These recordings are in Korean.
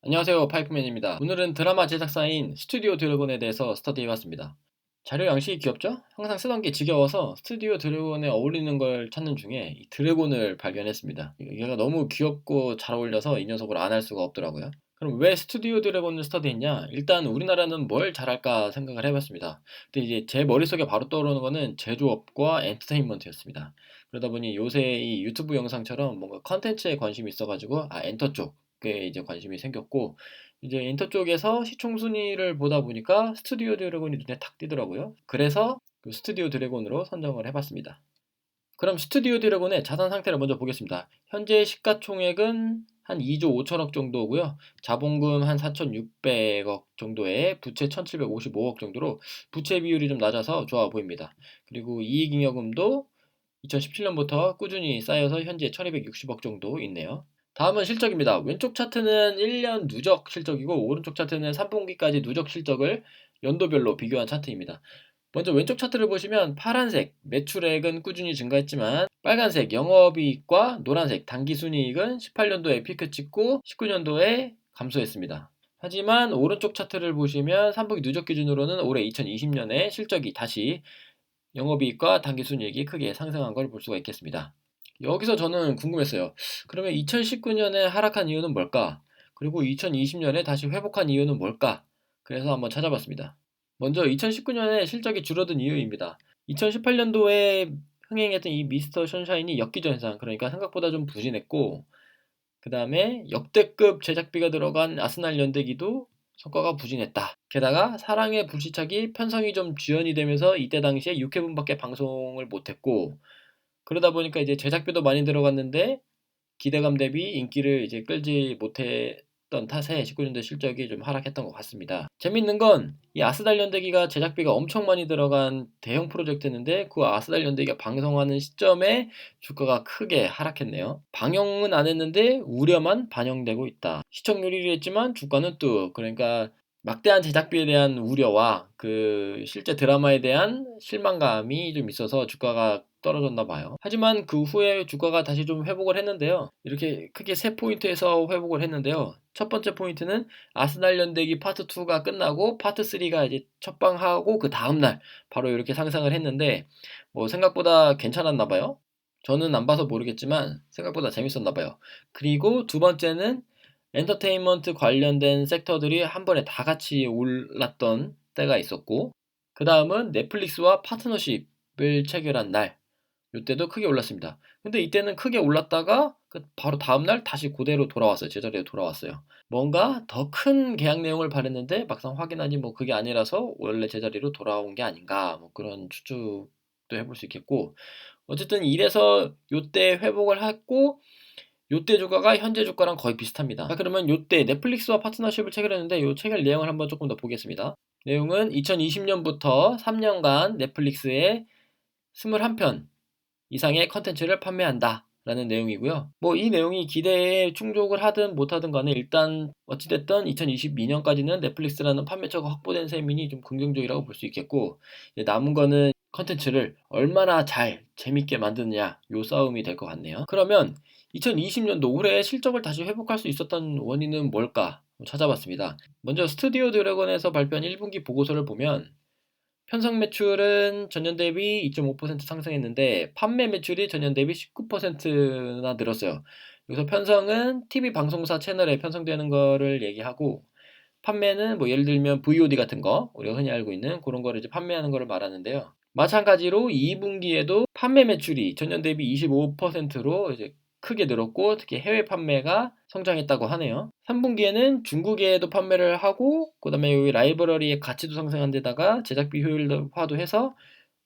안녕하세요, 파이프맨입니다. 오늘은 드라마 제작사인 스튜디오 드래곤에 대해서 스터디해봤습니다. 자료 양식이 귀엽죠? 항상 쓰던 게 지겨워서 스튜디오 드래곤에 어울리는 걸 찾는 중에 이 드래곤을 발견했습니다. 얘가 너무 귀엽고 잘 어울려서 이 녀석을 안 할 수가 없더라고요. 그럼 왜 스튜디오 드래곤을 스터디했냐? 일단 우리나라는 뭘 잘할까 생각을 해봤습니다. 근데 이제 제 머릿속에 바로 떠오르는 거는 제조업과 엔터테인먼트였습니다. 그러다 보니 요새 이 유튜브 영상처럼 뭔가 컨텐츠에 관심이 있어가지고 엔터 쪽에 이제 관심이 생겼고, 이제 인터 쪽에서 시총 순위를 보다 보니까 스튜디오 드래곤이 눈에 탁 띄더라고요. 그래서 그 스튜디오 드래곤으로 선정을 해봤습니다. 그럼 스튜디오 드래곤의 자산 상태를 먼저 보겠습니다. 현재 시가총액은 한 2조 5천억 정도고요. 자본금 한 4,600억 정도에 부채 1,755억 정도로 부채 비율이 좀 낮아서 좋아 보입니다. 그리고 이익잉여금도 2017년부터 꾸준히 쌓여서 현재 1260억 정도 있네요. 다음은 실적입니다. 왼쪽 차트는 1년 누적 실적이고 오른쪽 차트는 3분기까지 누적 실적을 연도별로 비교한 차트입니다. 먼저 왼쪽 차트를 보시면 파란색 매출액은 꾸준히 증가했지만 빨간색 영업이익과 노란색 당기순이익은 18년도에 피크 찍고 19년도에 감소했습니다. 하지만 오른쪽 차트를 보시면 3분기 누적 기준으로는 올해 2020년에 실적이 다시 영업이익과 당기순이익이 크게 상승한 걸 볼 수가 있겠습니다. 여기서 저는 궁금했어요. 그러면 2019년에 하락한 이유는 뭘까? 그리고 2020년에 다시 회복한 이유는 뭘까? 그래서 한번 찾아봤습니다. 먼저 2019년에 실적이 줄어든 이유입니다. 2018년도에 흥행했던 이 미스터 션샤인이 엽기적 현상, 그러니까 생각보다 좀 부진했고, 그 다음에 역대급 제작비가 들어간 아스날 연대기도 성과가 부진했다. 게다가 사랑의 불시착이 편성이 좀 지연이 되면서 이때 당시에 6회분밖에 방송을 못했고, 그러다 보니까 이제 제작비도 많이 들어갔는데 기대감 대비 인기를 이제 끌지 못했던 탓에 19년도 실적이 좀 하락했던 것 같습니다. 재밌는 건 이 아스달 연대기가 제작비가 엄청 많이 들어간 대형 프로젝트였는데 그 아스달 연대기가 방송하는 시점에 주가가 크게 하락했네요. 방영은 안 했는데 우려만 반영되고 있다. 시청률이 1위 했지만 주가는 뚝. 그러니까 막대한 제작비에 대한 우려와 그 실제 드라마에 대한 실망감이 좀 있어서 주가가 떨어졌나 봐요. 하지만 그 후에 주가가 다시 좀 회복을 했는데요. 이렇게 크게 세 포인트에서 회복을 했는데요. 첫 번째 포인트는 아스날 연대기 파트 2가 끝나고 파트 3가 이제 첫방하고 그 다음날 바로 이렇게 상승을 했는데 뭐 생각보다 괜찮았나 봐요. 저는 안 봐서 모르겠지만 생각보다 재밌었나 봐요. 그리고 두 번째는 엔터테인먼트 관련된 섹터들이 한 번에 다 같이 올랐던 때가 있었고, 그 다음은 넷플릭스와 파트너십을 체결한 날, 이때도 크게 올랐습니다. 근데 이때는 크게 올랐다가 바로 다음날 다시 그대로 돌아왔어요. 제자리에 돌아왔어요. 뭔가 더 큰 계약 내용을 바랬는데 막상 확인하니 뭐 그게 아니라서 원래 제자리로 돌아온 게 아닌가, 뭐 그런 추측도 해볼 수 있겠고, 어쨌든 이래서 요때 회복을 했고 요때 주가가 현재 주가랑 거의 비슷합니다. 자, 그러면 요때 넷플릭스와 파트너십을 체결했는데 요 체결 내용을 한번 조금 더 보겠습니다. 내용은 2020년부터 3년간 넷플릭스에 21편 이상의 컨텐츠를 판매한다 라는 내용이고요. 뭐 이 내용이 기대에 충족을 하든 못하든 간에 일단 어찌됐든 2022년까지는 넷플릭스라는 판매처가 확보된 셈이니 좀 긍정적이라고 볼 수 있겠고, 이제 남은 거는 컨텐츠를 얼마나 잘 재밌게 만드느냐 요 싸움이 될 것 같네요. 그러면 2020년도 올해 실적을 다시 회복할 수 있었던 원인은 뭘까 찾아봤습니다. 먼저 스튜디오 드래곤에서 발표한 1분기 보고서를 보면 편성 매출은 전년 대비 2.5% 상승했는데 판매 매출이 전년 대비 19%나 늘었어요. 여기서 편성은 TV 방송사 채널에 편성되는 거를 얘기하고, 판매는 뭐 예를 들면 VOD 같은 거 우리가 흔히 알고 있는 그런 거를 이제 판매하는 거를 말하는데요. 마찬가지로 2분기에도 판매 매출이 전년 대비 25%로 이제 크게 늘었고 특히 해외 판매가 성장했다고 하네요. 3분기에는 중국에도 판매를 하고 그다음에 여기 라이브러리의 가치도 상승한 데다가 제작비 효율화도 해서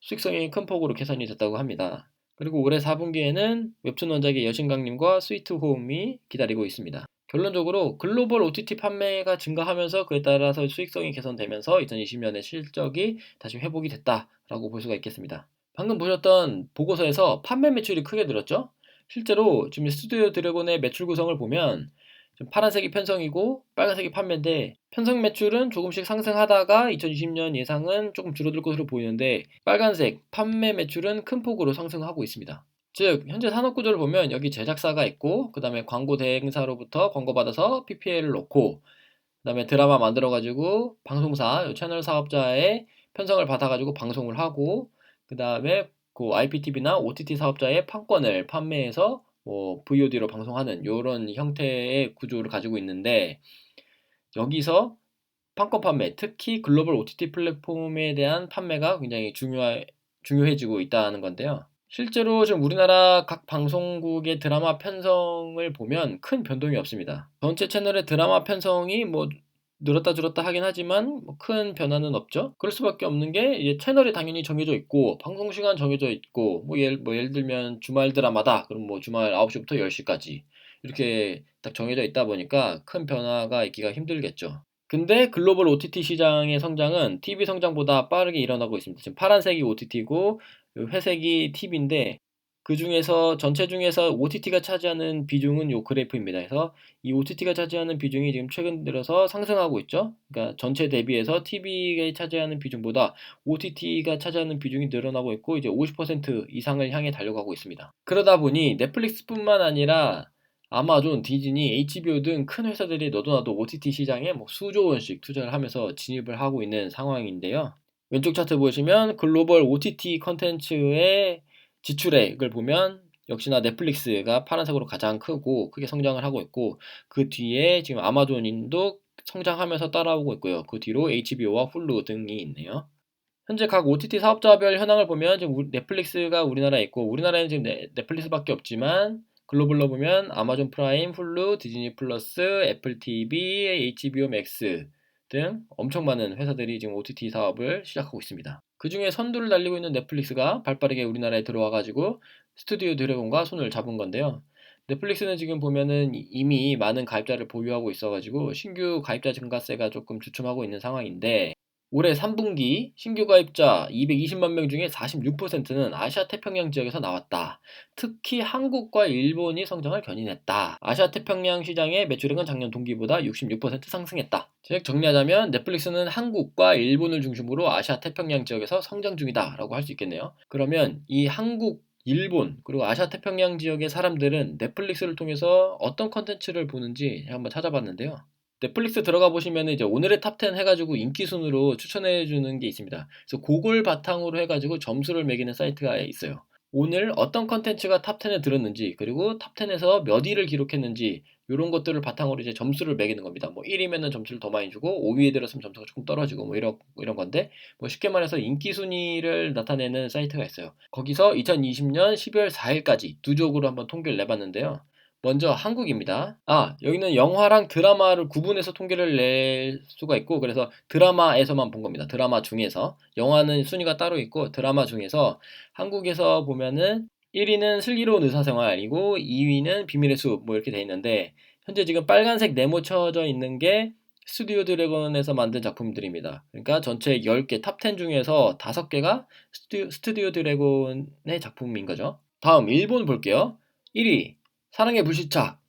수익성이 큰 폭으로 개선이 됐다고 합니다. 그리고 올해 4분기에는 웹툰 원작의 여신강림과 스위트 홈이 기다리고 있습니다. 결론적으로 글로벌 OTT 판매가 증가하면서 그에 따라서 수익성이 개선되면서 2020년에 실적이 다시 회복이 됐다라고 볼 수가 있겠습니다. 방금 보셨던 보고서에서 판매 매출이 크게 늘었죠? 실제로 지금 스튜디오 드래곤의 매출 구성을 보면 지금 파란색이 편성이고 빨간색이 판매인데, 편성 매출은 조금씩 상승하다가 2020년 예상은 조금 줄어들 것으로 보이는데 빨간색 판매 매출은 큰 폭으로 상승하고 있습니다. 즉 현재 산업 구조를 보면 여기 제작사가 있고 그다음에 광고 대행사로부터 광고받아서 PPL을 놓고 그다음에 드라마 만들어 가지고 방송사 채널 사업자의 편성을 받아 가지고 방송을 하고 그다음에 그 IPTV나 OTT 사업자의 판권을 판매해서 뭐 VOD로 방송하는 요런 형태의 구조를 가지고 있는데 여기서 판권 판매, 특히 글로벌 OTT 플랫폼에 대한 판매가 굉장히 중요해지고 있다는 건데요. 실제로 지금 우리나라 각 방송국의 드라마 편성을 보면 큰 변동이 없습니다. 전체 채널의 드라마 편성이 뭐 늘었다 줄었다 하긴 하지만 뭐큰 변화는 없죠. 그럴 수밖에 없는 게 이제 채널이 당연히 정해져 있고 방송 시간 정해져 있고 뭐 예를 들면 주말 드라마다 그럼 뭐 주말 9시부터 10시까지 이렇게 딱 정해져 있다 보니까 큰 변화가 있기가 힘들겠죠. 근데 글로벌 OTT 시장의 성장은 TV 성장보다 빠르게 일어나고 있습니다. 지금 파란색이 OTT고 회색이 TV인데 그중에서 전체 중에서 OTT가 차지하는 비중은 요 그래프입니다. 그래서 이 OTT가 차지하는 비중이 지금 최근 들어서 상승하고 있죠. 그러니까 전체 대비해서 TV가 차지하는 비중보다 OTT가 차지하는 비중이 늘어나고 있고 이제 50% 이상을 향해 달려가고 있습니다. 그러다 보니 넷플릭스뿐만 아니라 아마존, 디즈니, HBO 등 큰 회사들이 너도 나도 OTT 시장에 뭐 수조 원씩 투자를 하면서 진입을 하고 있는 상황인데요. 왼쪽 차트 보시면 글로벌 OTT 컨텐츠의 지출액을 보면 역시나 넷플릭스가 파란색으로 가장 크게 성장을 하고 있고 그 뒤에 지금 아마존인도 성장하면서 따라오고 있고요. 그 뒤로 HBO와 훌루 등이 있네요. 현재 각 OTT 사업자별 현황을 보면 지금 넷플릭스가 우리나라에 있고 우리나라에는 지금 넷플릭스밖에 없지만 글로벌로 보면 아마존 프라임, 훌루, 디즈니 플러스, 애플 TV, HBO 맥스 등 엄청 많은 회사들이 지금 OTT 사업을 시작하고 있습니다. 그중에 선두를 달리고 있는 넷플릭스가 발빠르게 우리나라에 들어와 가지고 스튜디오 드래곤과 손을 잡은 건데요. 넷플릭스는 지금 보면은 이미 많은 가입자를 보유하고 있어 가지고 신규 가입자 증가세가 조금 주춤하고 있는 상황인데 올해 3분기 신규 가입자 220만 명 중에 46%는 아시아 태평양 지역에서 나왔다. 특히 한국과 일본이 성장을 견인했다. 아시아 태평양 시장의 매출액은 작년 동기보다 66% 상승했다. 즉 정리하자면 넷플릭스는 한국과 일본을 중심으로 아시아 태평양 지역에서 성장 중이다라고 할 수 있겠네요. 그러면 이 한국 일본 그리고 아시아 태평양 지역의 사람들은 넷플릭스를 통해서 어떤 컨텐츠를 보는지 한번 찾아봤는데요. 넷플릭스 들어가 보시면 이제 오늘의 탑10 해가지고 인기 순으로 추천해 주는 게 있습니다. 그래서 그걸 바탕으로 해가지고 점수를 매기는 사이트가 있어요. 오늘 어떤 컨텐츠가 탑10에 들었는지 그리고 탑10에서 몇 위를 기록했는지 이런 것들을 바탕으로 이제 점수를 매기는 겁니다. 뭐 1위면은 점수를 더 많이 주고 5위에 들었으면 점수가 조금 떨어지고 뭐 이런 건데 뭐 쉽게 말해서 인기 순위를 나타내는 사이트가 있어요. 거기서 2020년 12월 4일까지 두 쪽으로 한번 통계를 내봤는데요. 먼저 한국입니다. 여기는 영화랑 드라마를 구분해서 통계를 낼 수가 있고 그래서 드라마에서만 본 겁니다. 드라마 중에서. 영화는 순위가 따로 있고 드라마 중에서 한국에서 보면은 1위는 슬기로운 의사생활이고 2위는 비밀의 숲 뭐 이렇게 돼 있는데 현재 지금 빨간색 네모 쳐져 있는 게 스튜디오 드래곤에서 만든 작품들입니다. 그러니까 전체 10개 탑10 중에서 5개가 스튜디오 드래곤의 작품인 거죠. 다음 일본 볼게요. 1위 사랑의 불시착.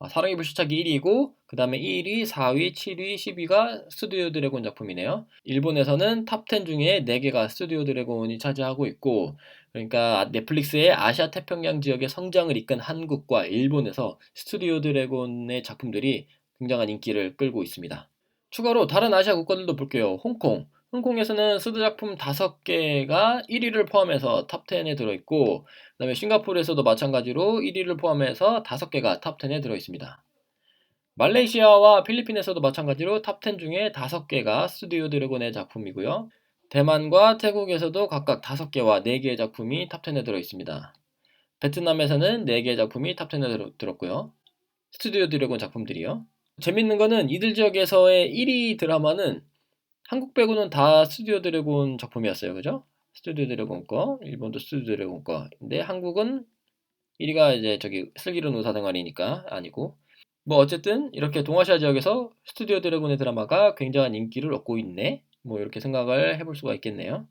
사랑의 불시착이 1위고 그 다음에 1위, 4위, 7위, 10위가 스튜디오 드래곤 작품이네요. 일본에서는 탑10 중에 4개가 스튜디오 드래곤이 차지하고 있고 그러니까 넷플릭스의 아시아 태평양 지역의 성장을 이끈 한국과 일본에서 스튜디오 드래곤의 작품들이 굉장한 인기를 끌고 있습니다. 추가로 다른 아시아 국가들도 볼게요. 홍콩. 홍콩에서는 스드 작품 5개가 1위를 포함해서 탑10에 들어있고 그다음에 싱가포르에서도 마찬가지로 1위를 포함해서 5개가 탑10에 들어있습니다. 말레이시아와 필리핀에서도 마찬가지로 탑10 중에 5개가 스튜디오 드래곤의 작품이고요. 대만과 태국에서도 각각 5개와 4개의 작품이 탑10에 들어있습니다. 베트남에서는 4개의 작품이 탑10에 들었고요. 스튜디오 드래곤 작품들이요. 재밌는 거는 이들 지역에서의 1위 드라마는 한국 빼고는 다 스튜디오 드래곤 작품이었어요. 그죠? 스튜디오 드래곤 거, 일본도 스튜디오 드래곤 거. 근데 한국은 1위가 이제 저기 슬기로운 의사생활이니까 아니고. 뭐 어쨌든 이렇게 동아시아 지역에서 스튜디오 드래곤의 드라마가 굉장한 인기를 얻고 있네. 뭐 이렇게 생각을 해볼 수가 있겠네요.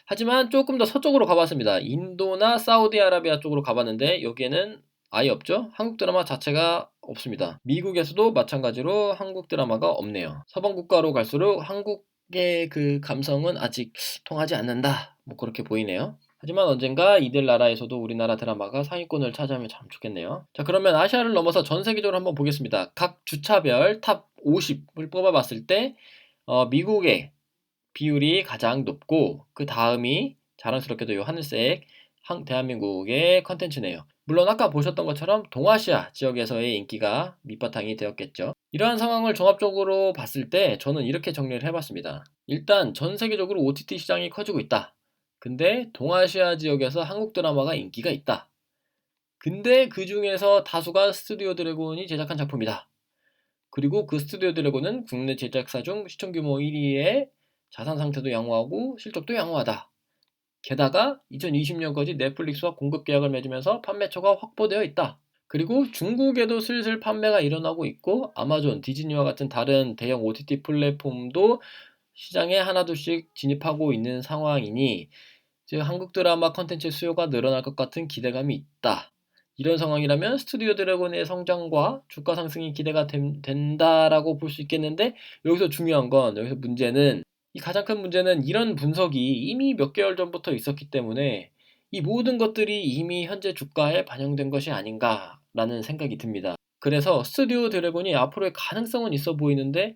하지만 조금 더 서쪽으로 가봤습니다. 인도나 사우디아라비아 쪽으로 가봤는데 여기에는 아예 없죠? 한국 드라마 자체가 없습니다. 미국에서도 마찬가지로 한국 드라마가 없네요. 서방 국가로 갈수록 한국의 그 감성은 아직 통하지 않는다. 뭐 그렇게 보이네요. 하지만 언젠가 이들 나라에서도 우리나라 드라마가 상위권을 차지하면 참 좋겠네요. 자, 그러면 아시아를 넘어서 전 세계적으로 한번 보겠습니다. 각 주차별 탑 50을 뽑아봤을 때 미국의 비율이 가장 높고 그 다음이 자랑스럽게도 이 하늘색 대한민국의 컨텐츠네요. 물론 아까 보셨던 것처럼 동아시아 지역에서의 인기가 밑바탕이 되었겠죠. 이러한 상황을 종합적으로 봤을 때 저는 이렇게 정리를 해봤습니다. 일단 전 세계적으로 OTT 시장이 커지고 있다. 근데 동아시아 지역에서 한국 드라마가 인기가 있다. 근데 그 중에서 다수가 스튜디오 드래곤이 제작한 작품이다. 그리고 그 스튜디오 드래곤은 국내 제작사 중 시청 규모 1위에 자산 상태도 양호하고 실적도 양호하다. 게다가 2020년까지 넷플릭스와 공급 계약을 맺으면서 판매처가 확보되어 있다. 그리고 중국에도 슬슬 판매가 일어나고 있고 아마존, 디즈니와 같은 다른 대형 OTT 플랫폼도 시장에 하나둘씩 진입하고 있는 상황이니 즉 한국 드라마 컨텐츠 수요가 늘어날 것 같은 기대감이 있다. 이런 상황이라면 스튜디오 드래곤의 성장과 주가 상승이 기대가 된다라고 볼 수 있겠는데 여기서 중요한 건 여기서 문제는 이 가장 큰 문제는 이런 분석이 이미 몇 개월 전부터 있었기 때문에 이 모든 것들이 이미 현재 주가에 반영된 것이 아닌가라는 생각이 듭니다. 그래서 스튜디오 드래곤이 앞으로의 가능성은 있어 보이는데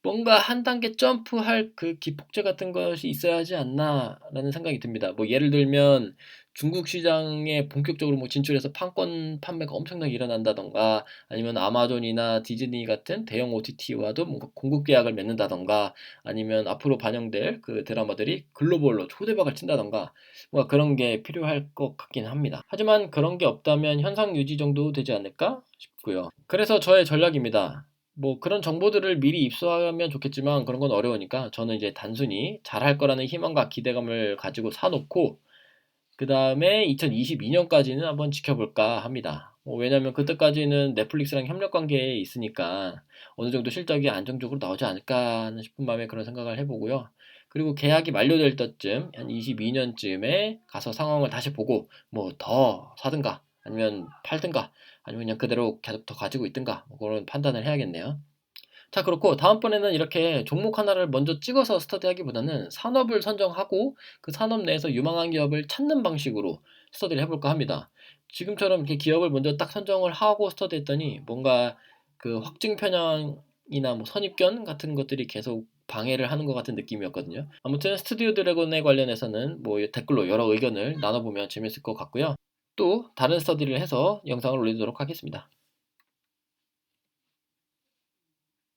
뭔가 한 단계 점프할 그 기폭제 같은 것이 있어야 하지 않나라는 생각이 듭니다. 뭐 예를 들면 중국 시장에 본격적으로 뭐 진출해서 판권 판매가 엄청나게 일어난다던가 아니면 아마존이나 디즈니 같은 대형 OTT와도 뭔가 공급 계약을 맺는다던가 아니면 앞으로 반영될 그 드라마들이 글로벌로 초대박을 친다던가 뭔가 그런 게 필요할 것 같긴 합니다. 하지만 그런 게 없다면 현상 유지 정도 되지 않을까 싶고요. 그래서 저의 전략입니다. 뭐 그런 정보들을 미리 입수하면 좋겠지만 그런 건 어려우니까 저는 이제 단순히 잘할 거라는 희망과 기대감을 가지고 사놓고 그 다음에 2022년까지는 한번 지켜볼까 합니다. 왜냐면 그때까지는 넷플릭스랑 협력 관계에 있으니까 어느 정도 실적이 안정적으로 나오지 않을까 싶은 마음에 그런 생각을 해보고요. 그리고 계약이 만료될 때쯤 한 22년쯤에 가서 상황을 다시 보고 뭐 더 사든가 아니면 팔든가 아니면 그냥 그대로 계속 더 가지고 있든가 뭐 그런 판단을 해야겠네요. 자, 그렇고 다음번에는 이렇게 종목 하나를 먼저 찍어서 스터디하기보다는 산업을 선정하고 그 산업 내에서 유망한 기업을 찾는 방식으로 스터디를 해볼까 합니다. 지금처럼 이렇게 기업을 먼저 딱 선정을 하고 스터디했더니 뭔가 그 확증 편향이나 뭐 선입견 같은 것들이 계속 방해를 하는 것 같은 느낌이었거든요. 아무튼 스튜디오 드래곤에 관련해서는 뭐 댓글로 여러 의견을 나눠보면 재밌을 것 같고요. 또 다른 스터디를 해서 영상을 올리도록 하겠습니다.